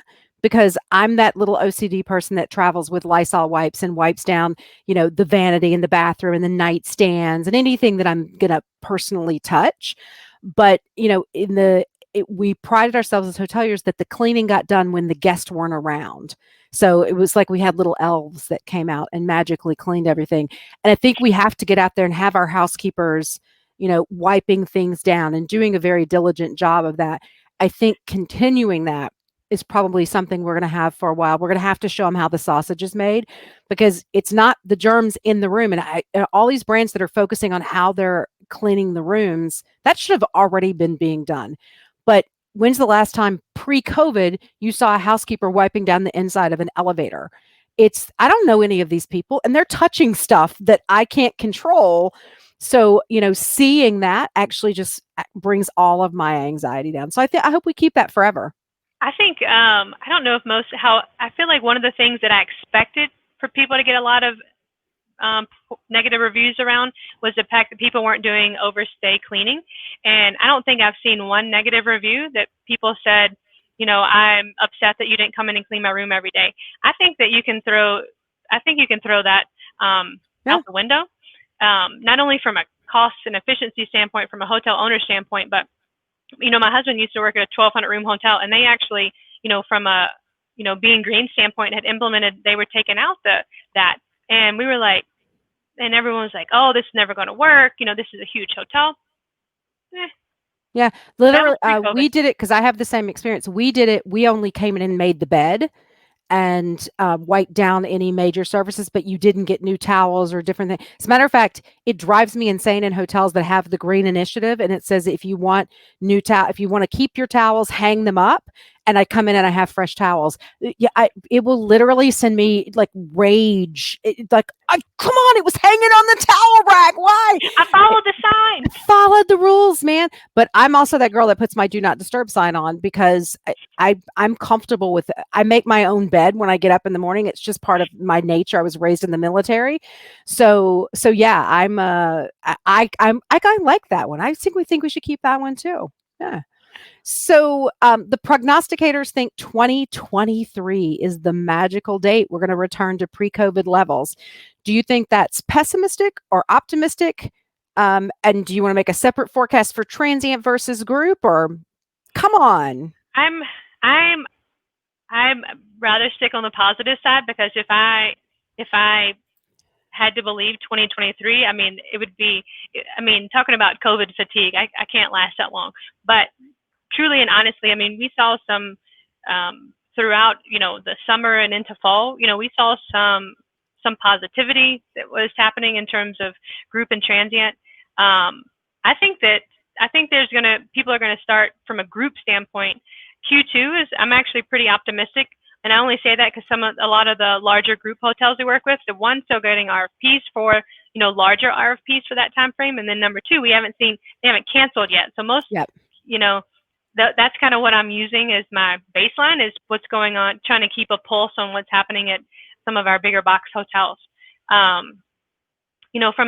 because I'm that little OCD person that travels with Lysol wipes and wipes down, the vanity in the bathroom and the nightstands and anything that I'm going to personally touch. But, we prided ourselves as hoteliers that the cleaning got done when the guests weren't around. So it was like we had little elves that came out and magically cleaned everything. And I think we have to get out there and have our housekeepers, wiping things down and doing a very diligent job of that. I think continuing that is probably something we're going to have for a while. We're going to have to show them how the sausage is made because it's not the germs in the room. And all these brands that are focusing on how they're cleaning the rooms, that should have already been being done. But when's the last time pre-COVID you saw a housekeeper wiping down the inside of an elevator? I don't know any of these people and they're touching stuff that I can't control. So, seeing that actually just brings all of my anxiety down. So I hope we keep that forever. I think I don't know if I feel like one of the things that I expected for people to get a lot of negative reviews around was the fact that people weren't doing overstay cleaning. And I don't think I've seen one negative review that people said, I'm upset that you didn't come in and clean my room every day. I think you can throw that out the window, not only from a cost and efficiency standpoint, from a hotel owner standpoint, but my husband used to work at a 1,200 room hotel, and they actually, from a being green standpoint, had implemented. They were taking out that, and we were like, and everyone was like, "Oh, this is never going to work. This is a huge hotel." Yeah, literally, we did it because I have the same experience. We did it. We only came in and made the bed and wiped down any major surfaces, but you didn't get new towels or different things. As a matter of fact, it drives me insane in hotels that have the green initiative, and it says if you want if you want to keep your towels, hang them up. And I come in and I have fresh towels. Yeah, it will literally send me like rage. Come on, it was hanging on the towel rack. Why? I followed the sign. Followed the rules, man. But I'm also that girl that puts my do not disturb sign on because I'm comfortable with it. I make my own bed when I get up in the morning. It's just part of my nature. I was raised in the military. So yeah, I like that one. I think we should keep that one too. Yeah. So the prognosticators think 2023 is the magical date. We're going to return to pre-COVID levels. Do you think that's pessimistic or optimistic? And do you want to make a separate forecast for transient versus group, or come on? I'm rather stick on the positive side because if I had to believe 2023, it would be, talking about COVID fatigue, I can't last that long. But truly and honestly, we saw some throughout, the summer and into fall, we saw some positivity that was happening in terms of group and transient. I think people are gonna start from a group standpoint. Q2 I'm actually pretty optimistic. And I only say that because a lot of the larger group hotels we work with, the one, still getting RFPs for, larger RFPs for that time frame. And then number two, they haven't canceled yet. So most, yep. That's kind of what I'm using as my baseline, is what's going on, trying to keep a pulse on what's happening at some of our bigger box hotels. From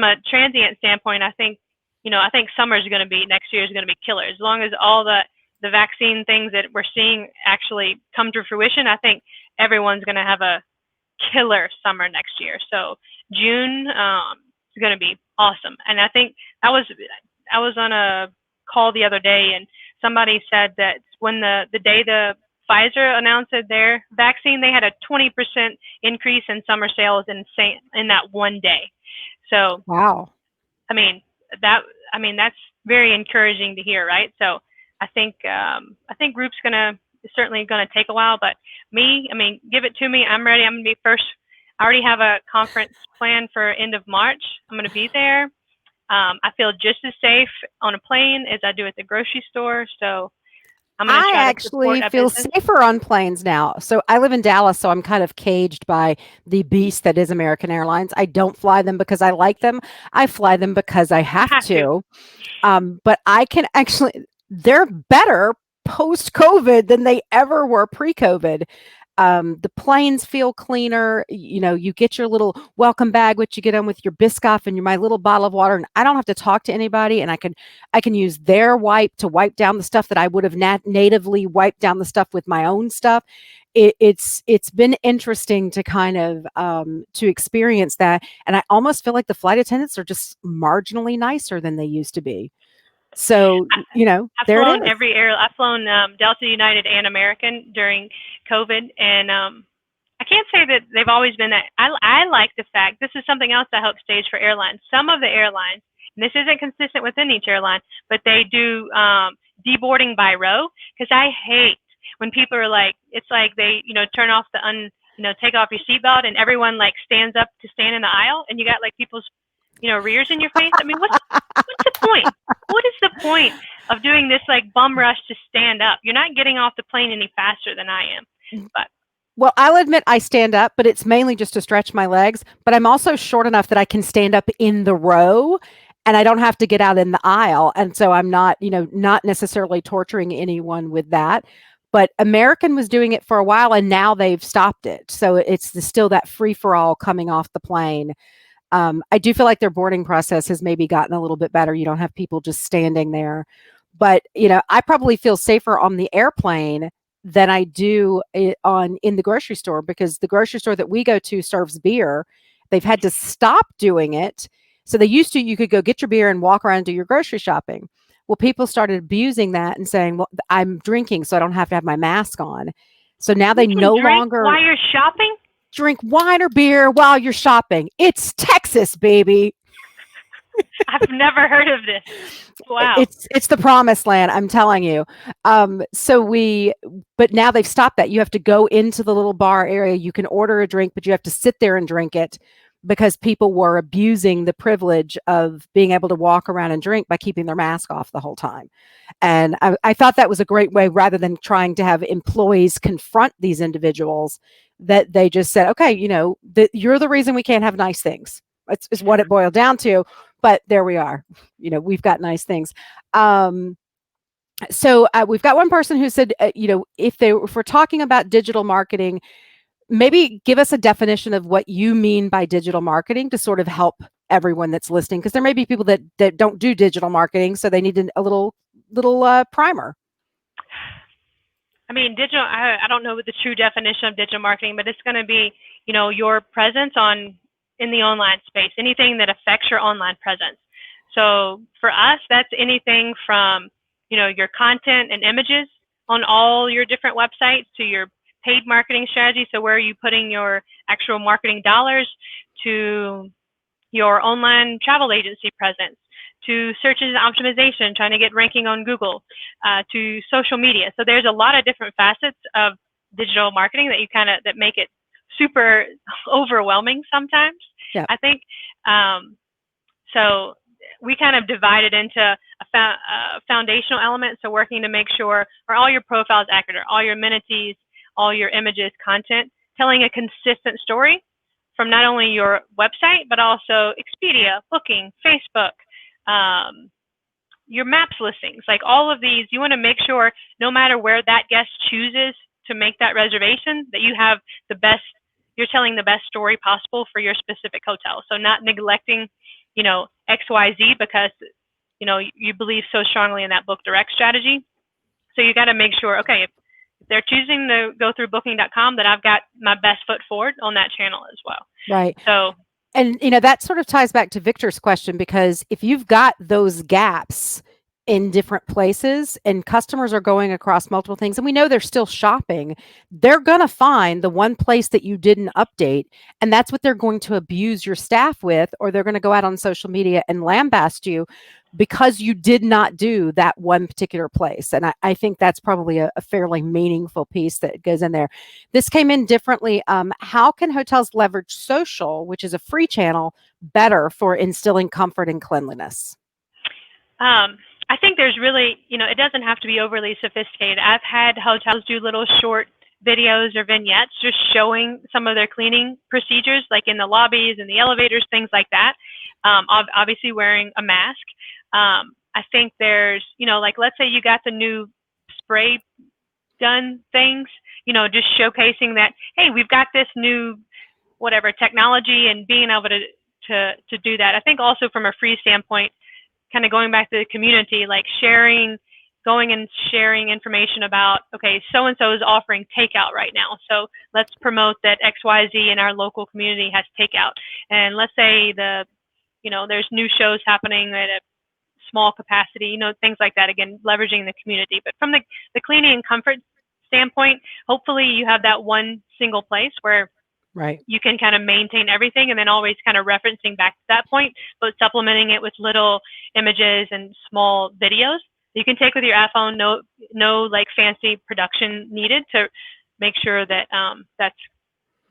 a transient standpoint, I think summer is going to be, next year is going to be killer. As long as all the vaccine things that we're seeing actually come to fruition, I think everyone's going to have a killer summer next year. So June is going to be awesome. And I think I was on a call the other day, and somebody said that when the day the Pfizer announced their vaccine, they had a 20% increase in summer sales in that one day. So wow. That's very encouraging to hear, right? So I think group's certainly gonna take a while, but give it to me. I'm ready. I'm gonna be first. I already have a conference planned for end of March. I'm gonna be there. I feel just as safe on a plane as I do at the grocery store. So I actually feel safer on planes now. So I live in Dallas, so I'm kind of caged by the beast that is American Airlines. I don't fly them because I like them. I fly them because I have to. But I can actually, they're better post-COVID than they ever were pre-COVID. The planes feel cleaner. You get your little welcome bag, which you get on with your Biscoff and my little bottle of water, and I don't have to talk to anybody, and I can use their wipe to wipe down the stuff that I would have natively wiped down the stuff with my own stuff. It's been interesting to kind of to experience that, and I almost feel like the flight attendants are just marginally nicer than they used to be. So, I've there it flown is. I've flown Delta, United, and American during COVID, and I can't say that they've always been that. I like the fact, this is something else I hope stays for airlines. Some of the airlines, and this isn't consistent within each airline, but they do deboarding by row, because I hate when people are like, it's like they, turn off take off your seatbelt and everyone like stands up to stand in the aisle, and you got like people's, rears in your face. I mean, what's the point? What is the point of doing this like bum rush to stand up? You're not getting off the plane any faster than I am. But Well, I'll admit I stand up, but it's mainly just to stretch my legs. But I'm also short enough that I can stand up in the row and I don't have to get out in the aisle. And so I'm not, not necessarily torturing anyone with that. But American was doing it for a while and now they've stopped it. So still that free for all coming off the plane. I do feel like their boarding process has maybe gotten a little bit better. You don't have people just standing there. But, I probably feel safer on the airplane than I do in the grocery store, because the grocery store that we go to serves beer. They've had to stop doing it. So you could go get your beer and walk around and do your grocery shopping. Well, people started abusing that and saying, well, I'm drinking, so I don't have to have my mask on. So now they you can no drink longer while you're shopping? drink wine or beer while you're shopping. It's Texas, baby. I've never heard of this. Wow. It's the promised land, I'm telling you. But now they've stopped that. You have to go into the little bar area. You can order a drink, but you have to sit there and drink it, because people were abusing the privilege of being able to walk around and drink by keeping their mask off the whole time. And I thought that was a great way, rather than trying to have employees confront these individuals, that they just said, okay, you're the reason we can't have nice things. It's what it boiled down to. But there we are. We've got nice things. So we've got one person who said, if we're talking about digital marketing, maybe give us a definition of what you mean by digital marketing to sort of help everyone that's listening, because there may be people that don't do digital marketing, so they need a little primer. I mean, I don't know what the true definition of digital marketing, but it's going to be, your presence in the online space, anything that affects your online presence. So for us, that's anything from, your content and images on all your different websites, to your paid marketing strategy. So where are you putting your actual marketing dollars, to your online travel agency presence, to search engine optimization, trying to get ranking on Google, to social media. So there's a lot of different facets of digital marketing that make it super overwhelming sometimes. Yeah. I think so. We kind of divided into a foundational element. So working to make sure are all your profiles accurate, all your amenities, all your images, content, telling a consistent story from not only your website, but also Expedia, Booking, Facebook, your maps listings. Like all of these, you want to make sure no matter where that guest chooses to make that reservation, that you have you're telling the best story possible for your specific hotel. So not neglecting, XYZ because, you believe so strongly in that book direct strategy. So you got to make sure, okay, if they're choosing to go through booking.com, that I've got my best foot forward on that channel as well. Right. So, and that sort of ties back to Victor's question, because if you've got those gaps in different places and customers are going across multiple things, and we know they're still shopping, they're going to find the one place that you didn't update, and that's what they're going to abuse your staff with, or they're going to go out on social media and lambaste you because you did not do that one particular place. And I think that's probably a fairly meaningful piece that goes in there. This came in differently. How can hotels leverage social, which is a free channel, better for instilling comfort and cleanliness? I think there's really, it doesn't have to be overly sophisticated. I've had hotels do little short videos or vignettes just showing some of their cleaning procedures, like in the lobbies and the elevators, things like that. Obviously wearing a mask. I think there's, like let's say you got the new spray gun things, just showcasing that, hey, we've got this new whatever technology, and being able to do that. I think also from a free standpoint, kind of going back to the community, like going and sharing information about, okay, so and so is offering takeout right now, so let's promote that XYZ in our local community has takeout. And let's say there's new shows happening at a small capacity, things like that. Again, leveraging the community. But from the cleaning and comfort standpoint, hopefully you have that one single place where Right. you can kind of maintain everything, and then always kind of referencing back to that point, but supplementing it with little images and small videos you can take with your iPhone. No like fancy production needed to make sure that that's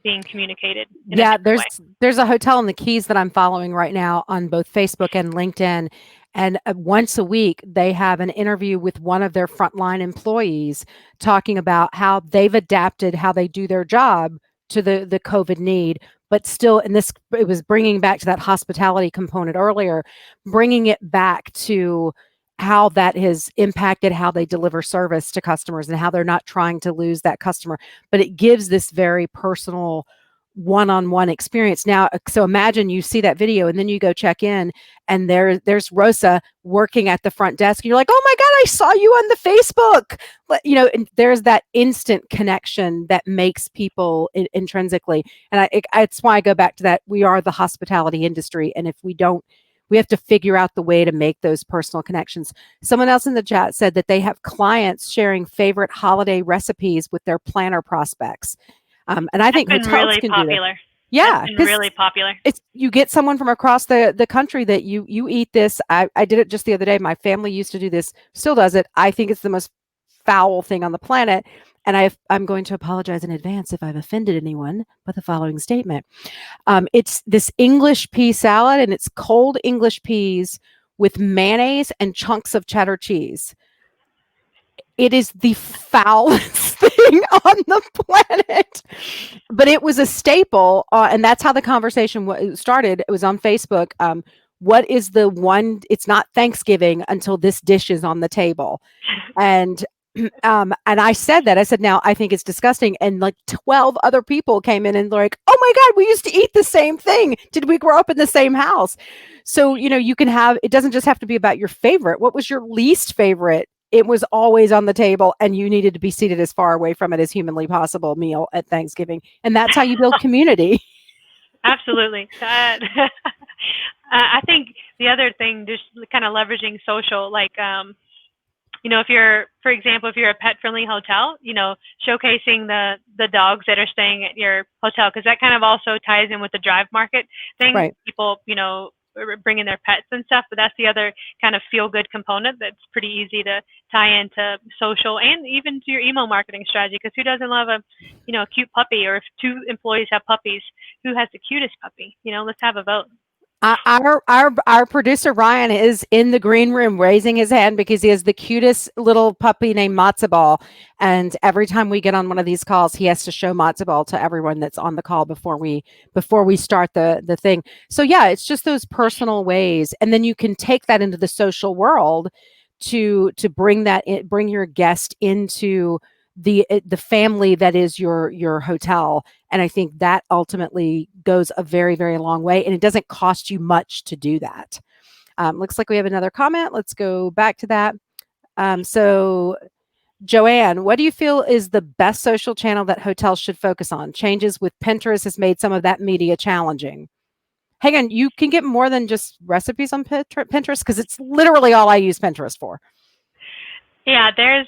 being communicated in a different way. There's a hotel in the Keys that I'm following right now on both Facebook and LinkedIn, and once a week they have an interview with one of their frontline employees talking about how they've adapted how they do their job to the COVID need, but still, and this, it was bringing back to that hospitality component earlier, bringing it back to how that has impacted how they deliver service to customers and how they're not trying to lose that customer, but it gives this very personal one-on-one experience. Now, so imagine you see that video and then you go check in and there's Rosa working at the front desk. You're like, oh my God, I saw you on the Facebook. But, and there's that instant connection that makes people intrinsically. And it's why I go back to that. We are the hospitality industry. And if we don't, we have to figure out the way to make those personal connections. Someone else in the chat said that they have clients sharing favorite holiday recipes with their planner prospects. And I think hotels really can popular. do that. Yeah, it's really popular. You get someone from across the country that you eat this. I did it just the other day. My family used to do this, still does it. I think it's the most foul thing on the planet. And I'm going to apologize in advance if I've offended anyone with the following statement. It's this English pea salad, and it's cold English peas with mayonnaise and chunks of cheddar cheese. It is the foulest thing on the planet, but it was a staple, and that's how the conversation started. It was on Facebook. What is the one? It's not Thanksgiving until this dish is on the table, and I said that. I said, now I think it's disgusting. And like 12 other people came in and like, oh my God, we used to eat the same thing. Did we grow up in the same house? So, you can have, it doesn't just have to be about your favorite. What was your least favorite? It was always on the table and you needed to be seated as far away from it as humanly possible meal at Thanksgiving. And that's how you build community. Absolutely. I think the other thing, just kind of leveraging social, like, if you're, for example, if you're a pet-friendly hotel, showcasing the dogs that are staying at your hotel, because that kind of also ties in with the drive market thing. Right. People, bringing their pets and stuff, but that's the other kind of feel-good component that's pretty easy to tie into social and even to your email marketing strategy, because who doesn't love a cute puppy? Or if two employees have puppies, who has the cutest puppy? Let's have a vote. Our producer Ryan is in the green room raising his hand because he has the cutest little puppy named Matzo Ball, and every time we get on one of these calls, he has to show Matzo Ball to everyone that's on the call before we start the thing. So yeah, it's just those personal ways, and then you can take that into the social world to bring your guest into the family that is your hotel. And I think that ultimately goes a very, very long way, and it doesn't cost you much to do that. Looks like we have another comment. Let's go back to that. So Joanne, what do you feel is the best social channel that hotels should focus on? Changes with Pinterest has made some of that media challenging. Hang on, you can get more than just recipes on Pinterest, because it's literally all I use Pinterest for. Yeah, there's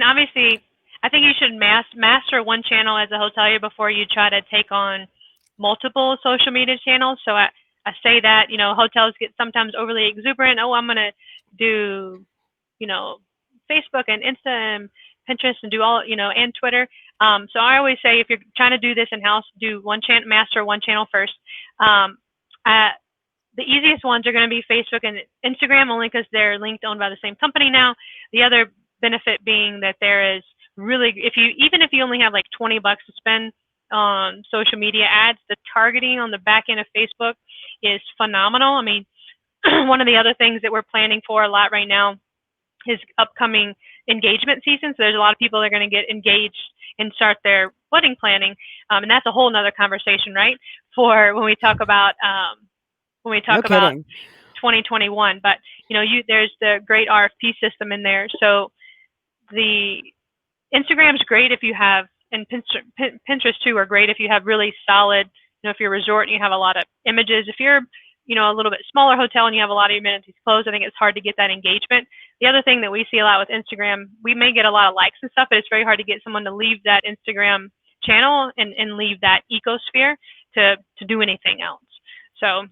obviously, I think you should master one channel as a hotelier before you try to take on multiple social media channels. So I say that, hotels get sometimes overly exuberant. Oh, I'm going to do, Facebook and Insta and Pinterest and do all, and Twitter. So I always say, if you're trying to do this in-house, do master one channel first. The easiest ones are going to be Facebook and Instagram, only because they're linked, owned by the same company now. The other benefit being that there is really, even if you only have like $20 to spend on social media ads, the targeting on the back end of Facebook is phenomenal. I mean, one of the other things that we're planning for a lot right now his upcoming engagement season. So there's a lot of people that are going to get engaged and start their wedding planning, and that's a whole nother conversation, right? For when we talk about No kidding. 2021. But there's the great RFP system in there. So the Instagram's great if you have, and Pinterest too are great if you have really solid. If you're a resort and you have a lot of images. If you're a little bit smaller hotel and you have a lot of amenities closed, I think it's hard to get that engagement. The other thing that we see a lot with Instagram, we may get a lot of likes and stuff, but it's very hard to get someone to leave that Instagram channel and leave that ecosphere to do anything else. So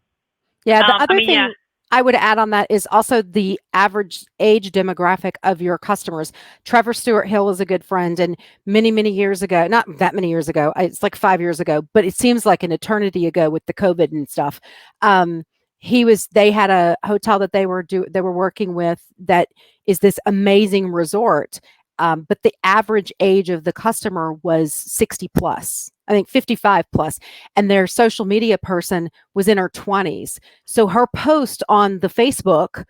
yeah, the other thing I would add on that is also the average age demographic of your customers. Trevor Stewart Hill is a good friend, and many, many years ago, not that many years ago, it's like 5 years ago, but it seems like an eternity ago with the COVID and stuff. They had a hotel that they were working with that is this amazing resort. But the average age of the customer was 60 plus, I think 55 plus, and their social media person was in her 20s. So her post on the Facebook,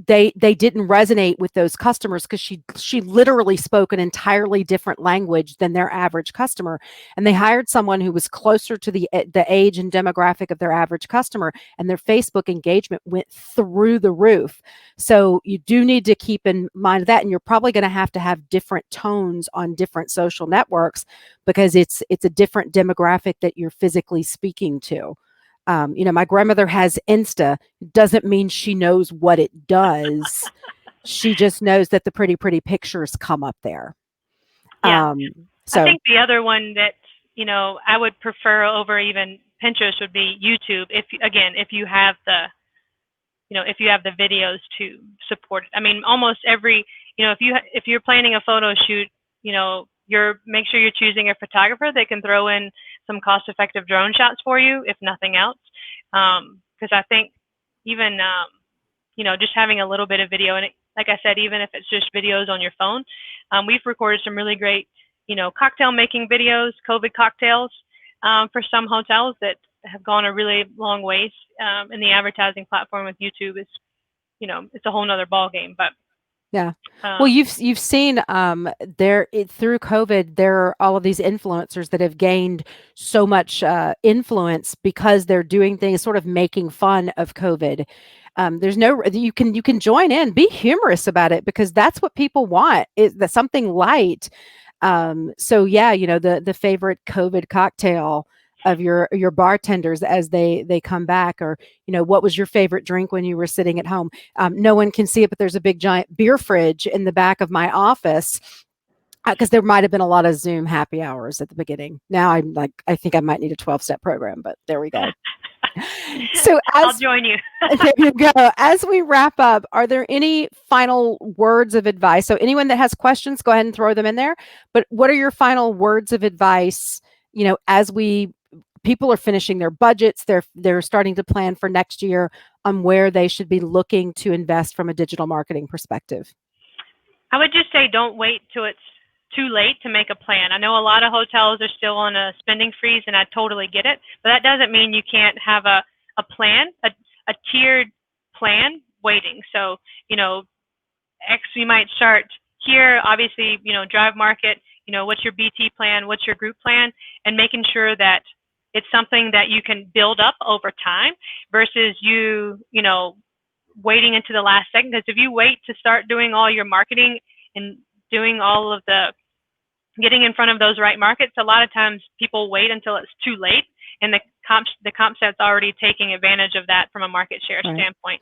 they didn't resonate with those customers because she literally spoke an entirely different language than their average customer, and they hired someone who was closer to the age and demographic of their average customer, and their Facebook engagement went through the roof. So you do need to keep in mind that, and you're probably going to have different tones on different social networks because it's a different demographic that you're physically speaking to. My grandmother has Insta. Doesn't mean she knows what it does. She just knows that the pretty pictures come up there. Yeah. So I think the other one that, I would prefer over even Pinterest would be YouTube. If you have the videos to support it. I mean, almost every, if you're planning a photo shoot, make sure you're choosing a photographer that can throw in some cost-effective drone shots for you, if nothing else. Because I think even, just having a little bit of video, and like I said, even if it's just videos on your phone, we've recorded some really great, cocktail making videos, COVID cocktails, for some hotels that have gone a really long ways. And the advertising platform with YouTube is, it's a whole nother ball game. But yeah. Well, you've seen through COVID, there are all of these influencers that have gained so much influence because they're doing things sort of making fun of COVID. You can join in, be humorous about it because that's what people want, is that something light. So yeah, the favorite COVID cocktail of your bartenders as they come back, or what was your favorite drink when you were sitting at home. No one can see it, but there's a big giant beer fridge in the back of my office because there might have been a lot of Zoom happy hours at the beginning. Now I think I might need a 12-step program, but there we go. So I'll join you. There you go. As we wrap up, are there any final words of advice? So anyone that has questions, go ahead and throw them in there. But what are your final words of advice? As people are finishing their budgets, they're starting to plan for next year on where they should be looking to invest from a digital marketing perspective. I would just say don't wait till it's too late to make a plan. I know a lot of hotels are still on a spending freeze, and I totally get it, but that doesn't mean you can't have a plan, a tiered plan waiting. So, you might start here, obviously, drive market, what's your BT plan, what's your group plan, and making sure that it's something that you can build up over time versus waiting into the last second. Because if you wait to start doing all your marketing and doing all of getting in front of those right markets, a lot of times people wait until it's too late, and the comp set's already taking advantage of that from a market share standpoint.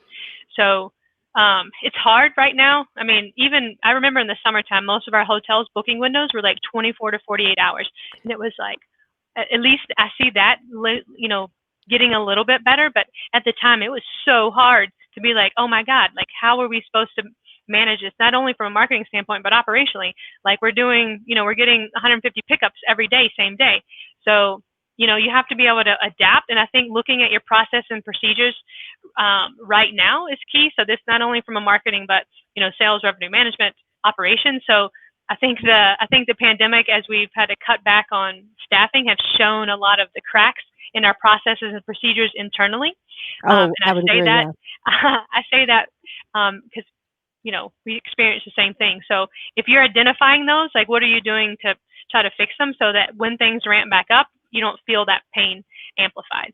So it's hard right now. I mean, even I remember in the summertime, most of our hotels booking windows were like 24 to 48 hours, and it was like, at least I see that, getting a little bit better. But at the time, it was so hard to be like, oh my God, like how are we supposed to manage this? Not only from a marketing standpoint, but operationally. Like we're getting 150 pickups every day, same day. So, you have to be able to adapt. And I think looking at your process and procedures right now is key. So this not only from a marketing, but sales, revenue management, operations. So I think the pandemic, as we've had to cut back on staffing, have shown a lot of the cracks in our processes and procedures internally. I would agree, that. I say that because we experience the same thing. So if you're identifying those, like, what are you doing to try to fix them so that when things ramp back up, you don't feel that pain amplified?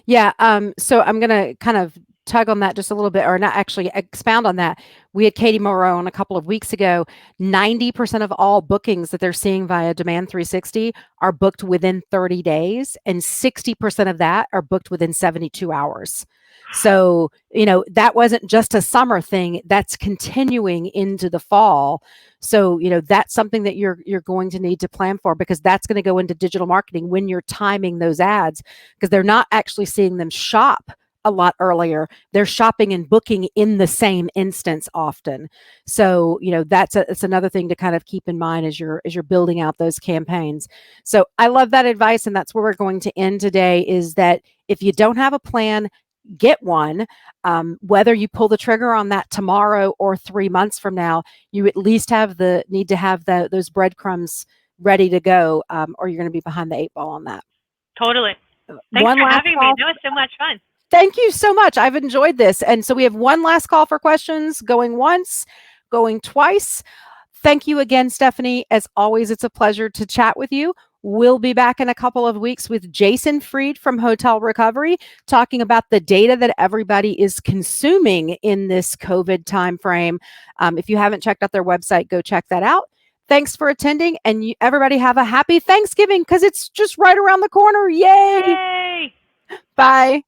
Yeah. So I'm going to kind of tug on that just a little bit, or not actually expound on that. We had Katie Moreau on a couple of weeks ago. 90% of all bookings that they're seeing via Demand 360 are booked within 30 days, and 60% of that are booked within 72 hours. So, that wasn't just a summer thing, that's continuing into the fall. So, that's something that you're going to need to plan for, because that's going to go into digital marketing when you're timing those ads, because they're not actually seeing them shop a lot earlier. They're shopping and booking in the same instance often. So, it's another thing to kind of keep in mind as you're building out those campaigns. So I love that advice. And that's where we're going to end today, is that if you don't have a plan, get one. Whether you pull the trigger on that tomorrow or 3 months from now, you at least need to have those breadcrumbs ready to go, or you're going to be behind the 8 ball on that. Totally. Thanks for having me. That was so much fun. Thank you so much. I've enjoyed this. And so we have one last call for questions, going once, going twice. Thank you again, Stephanie. As always, it's a pleasure to chat with you. We'll be back in a couple of weeks with Jason Freed from Hotel Recovery, talking about the data that everybody is consuming in this COVID timeframe. If you haven't checked out their website, go check that out. Thanks for attending, and everybody have a happy Thanksgiving, because it's just right around the corner. Yay! Yay! Bye.